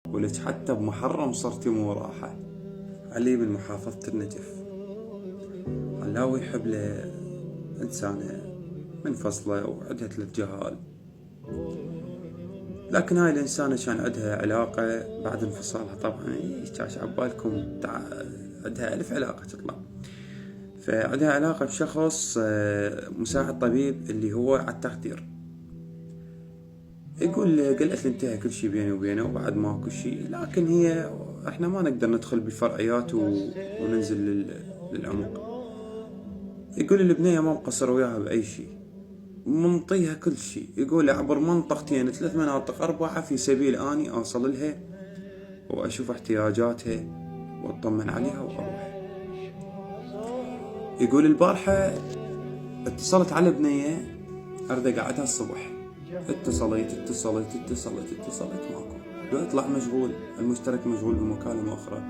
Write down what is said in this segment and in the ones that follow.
ولك حتى بمحرم صرتي مو راحة. علي من محافظة النجف. علاوي يحب له إنسانة منفصلة وعندها 3 جهال، لكن هاي الإنسانة كان عندها علاقة بعد انفصالها. طبعا كاش عبالكم عندها 1000 علاقة تطلع. فعندها علاقة بشخص مساعد طبيب اللي هو على التخدير. يقول قلت انتهى كل شيء بيني وبينه وبعد ماكو شيء، لكن هي احنا ما نقدر ندخل بالفرعيات وننزل للعمق. يقول البنية ما مقصر وياها بأي شيء، منطيها كل شيء. يقول أعبر منطقتين 3 مناطق 4 في سبيل أني أوصل لها وأشوف احتياجاتها وأطمن عليها وأروح. يقول البارحة اتصلت على بنية أريد أقعدها الصبح، اتصلت ماكو. لو يطلع مشغول، المشترك مشغول بمكالمة أخرى،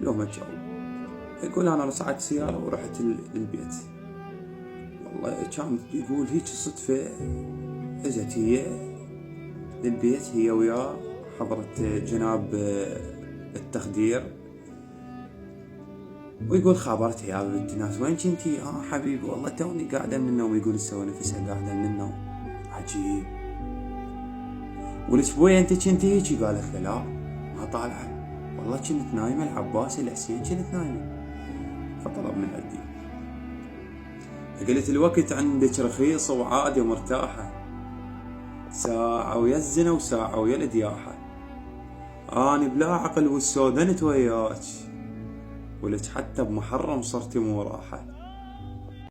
لو ما تجاوب. يقول أنا رصعت سيارة ورحت للبيت. والله كانت يقول هيك صدفة اجت هي للبيت، هي وياه حضرت جناب التخدير. ويقول خابرتها يا بنت الناس وين كنتي؟ حبيبي والله توني قاعدة من النوم. يقول تسوي نفسها قاعدة من النوم. عجيب. ولك بويا انت كنتي هيجي؟ قالت له لا ما طالعة، والله كنت نايمة. العباس الحسين كنت نايمة. فطلب من عندي. قلت الوقت عندك رخيص وعادي ومرتاحة، ساعة ويا الزنا وساعة ويا الدياحة. اني بلا عقل واستودنت وياك، ولك حتى بمحرم صرتي مو راحة.